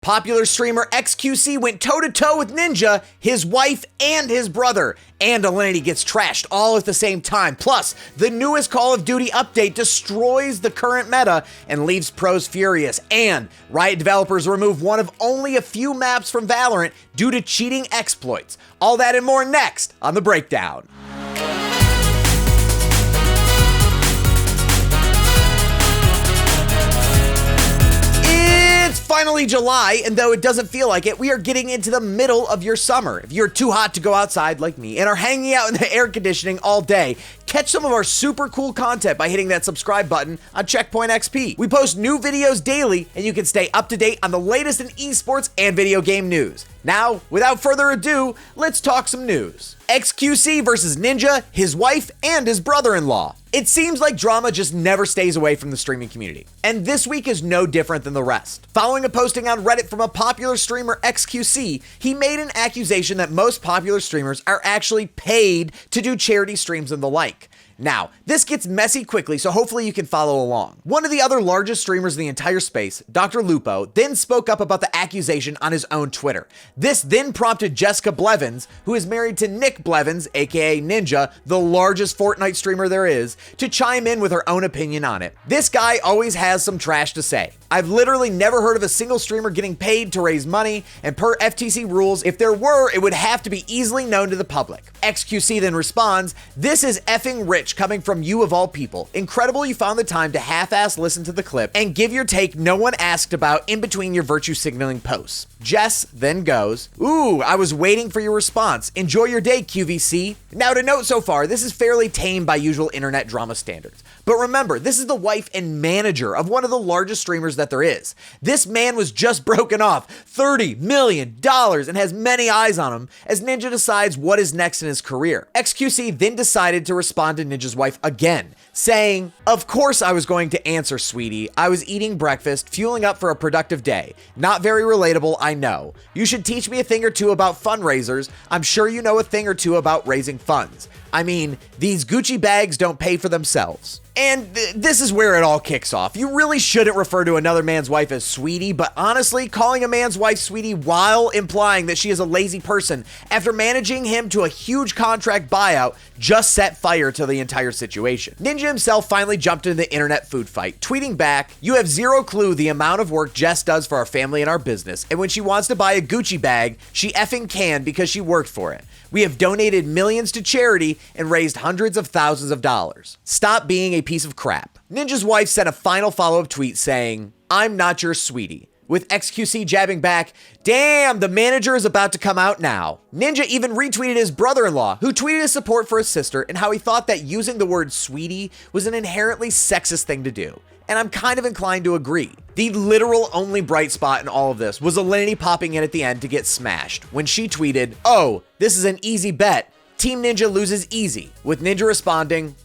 Popular streamer xQc went toe-to-toe with Ninja, his wife, and his brother. And Alinity gets trashed all at the same time. Plus, the newest Call of Duty update destroys the current meta and leaves pros furious. And Riot developers remove one of only a few maps from Valorant due to cheating exploits. All that and more next on The Breakdown. It's finally July, and though it doesn't feel like it, we are getting into the middle of your summer. If you're too hot to go outside like me and are hanging out in the air conditioning all day, catch some of our super cool content by hitting that subscribe button on Checkpoint XP. We post new videos daily, and you can stay up to date on the latest in esports and video game news. Now, without further ado, let's talk some news. xQc versus Ninja, his wife, and his brother-in-law. It seems like drama just never stays away from the streaming community, and this week is no different than the rest. Following a posting on Reddit from a popular streamer xQc, he made an accusation that most popular streamers are actually paid to do charity streams and the like. Now, this gets messy quickly, so hopefully you can follow along. One of the other largest streamers in the entire space, Dr. Lupo, then spoke up about the accusation on his own Twitter. This then prompted Jessica Blevins, who is married to Nick Blevins, aka Ninja, the largest Fortnite streamer there is, to chime in with her own opinion on it. This guy always has some trash to say. I've literally never heard of a single streamer getting paid to raise money, and per FTC rules, if there were, it would have to be easily known to the public. xQc then responds, "This is effing rich coming from you of all people. Incredible you found the time to half-ass listen to the clip and give your take no one asked about in between your virtue signaling posts." Jess then goes, "Ooh, I was waiting for your response. Enjoy your day, QVC." Now to note so far, this is fairly tame by usual internet drama standards. But remember, this is the wife and manager of one of the largest streamers that there is. This man was just broken off $30 million and has many eyes on him as Ninja decides what is next in his career. xQc then decided to respond to Ninja's wife again, saying, "Of course I was going to answer, sweetie. I was eating breakfast, fueling up for a productive day. Not very relatable, I know. You should teach me a thing or two about fundraisers. I'm sure you know a thing or two about raising funds. I mean, these Gucci bags don't pay for themselves." And this is where it all kicks off. You really shouldn't refer to another man's wife as sweetie, but honestly, calling a man's wife sweetie while implying that she is a lazy person after managing him to a huge contract buyout just set fire to the entire situation. Ninja himself finally jumped into the internet food fight, tweeting back, "You have zero clue the amount of work Jess does for our family and our business, and when she wants to buy a Gucci bag, she effing can because she worked for it. We have donated millions to charity and raised hundreds of thousands of dollars. Stop being a piece of crap." Ninja's wife sent a final follow-up tweet saying, "I'm not your sweetie," with xQc jabbing back, "Damn, the manager is about to come out now." Ninja even retweeted his brother-in-law, who tweeted his support for his sister and how he thought that using the word sweetie was an inherently sexist thing to do. And I'm kind of inclined to agree. The literal only bright spot in all of this was Alinity popping in at the end to get smashed when she tweeted, "Oh, this is an easy bet. Team Ninja loses easy," with Ninja responding,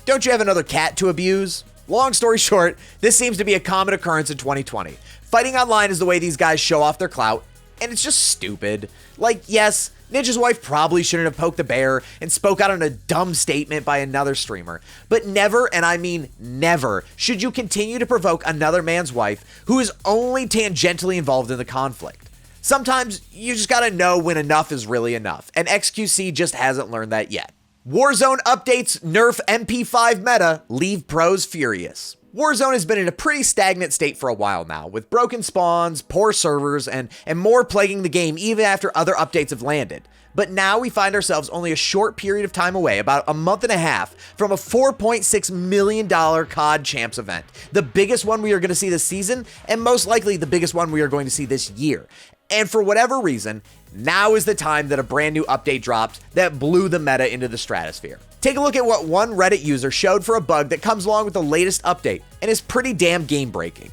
"Don't you have another cat to abuse?" Long story short, this seems to be a common occurrence in 2020. Fighting online is the way these guys show off their clout, and it's just stupid. Like, yes, Ninja's wife probably shouldn't have poked the bear and spoke out on a dumb statement by another streamer, but never, and I mean never, should you continue to provoke another man's wife who is only tangentially involved in the conflict. Sometimes you just gotta know when enough is really enough, and xQc just hasn't learned that yet. Warzone updates Nerf MP5 meta leave pros furious. Warzone has been in a pretty stagnant state for a while now, with broken spawns, poor servers, and more plaguing the game even after other updates have landed. But now we find ourselves only a short period of time away, about a month and a half, from a $4.6 million CoD Champs event, the biggest one we are going to see this season, and most likely the biggest one we are going to see this year. And for whatever reason, now is the time that a brand new update dropped that blew the meta into the stratosphere. Take a look at what one Reddit user showed for a bug that comes along with the latest update and is pretty damn game-breaking.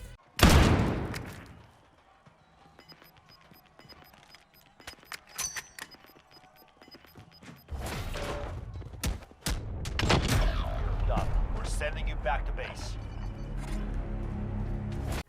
We're sending you back to base.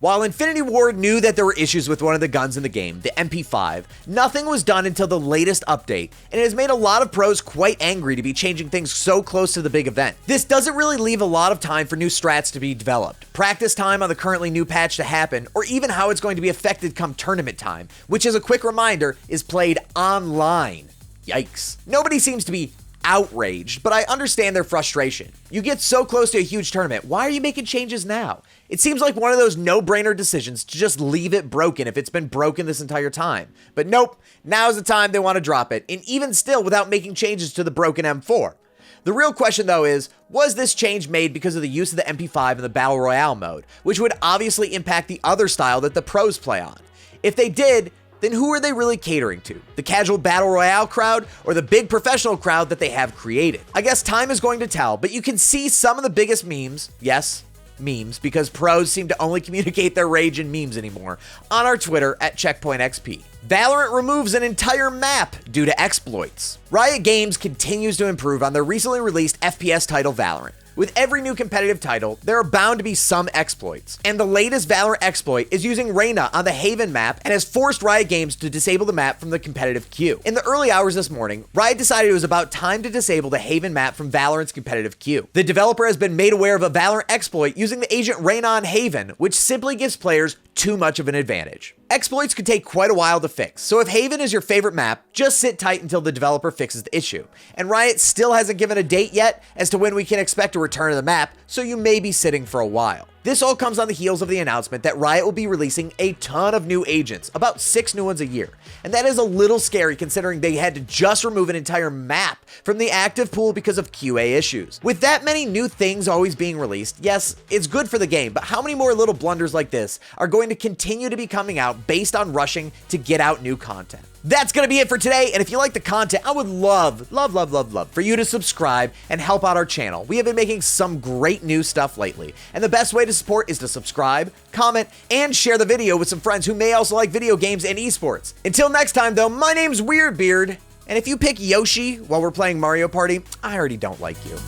While Infinity Ward knew that there were issues with one of the guns in the game, the MP5, nothing was done until the latest update, and it has made a lot of pros quite angry to be changing things so close to the big event. This doesn't really leave a lot of time for new strats to be developed, practice time on the currently new patch to happen, or even how it's going to be affected come tournament time, which, as a quick reminder, is played online. Yikes. Nobody seems to be outraged, but I understand their frustration. You get so close to a huge tournament, why are you making changes now? It seems like one of those no-brainer decisions to just leave it broken if it's been broken this entire time. But nope, now's the time they want to drop it, and even still without making changes to the broken M4. The real question though is, was this change made because of the use of the MP5 in the Battle Royale mode, which would obviously impact the other style that the pros play on? If they did, then who are they really catering to? The casual Battle Royale crowd or the big professional crowd that they have created? I guess time is going to tell, but you can see some of the biggest memes, yes, memes, because pros seem to only communicate their rage in memes anymore, on our Twitter at CheckpointXP. Valorant removes an entire map due to exploits. Riot Games continues to improve on their recently released FPS title Valorant. With every new competitive title, there are bound to be some exploits, and the latest Valorant exploit is using Reyna on the Haven map and has forced Riot Games to disable the map from the competitive queue. In the early hours this morning, Riot decided it was about time to disable the Haven map from Valorant's competitive queue. The developer has been made aware of a Valorant exploit using the agent Reyna on Haven, which simply gives players too much of an advantage. Exploits could take quite a while to fix, so if Haven is your favorite map, just sit tight until the developer fixes the issue. And Riot still hasn't given a date yet as to when we can expect a return of the map, so you may be sitting for a while. This all comes on the heels of the announcement that Riot will be releasing a ton of new agents, about 6 new ones a year. And that is a little scary considering they had to just remove an entire map from the active pool because of QA issues. With that many new things always being released, yes, it's good for the game, but how many more little blunders like this are going to continue to be coming out based on rushing to get out new content? That's going to be it for today, and if you like the content, I would love for you to subscribe and help out our channel. We have been making some great new stuff lately, and the best way to support is to subscribe, comment, and share the video with some friends who may also like video games and esports. Until next time though, my name's Weirdbeard, and if you pick Yoshi while we're playing Mario Party, I already don't like you.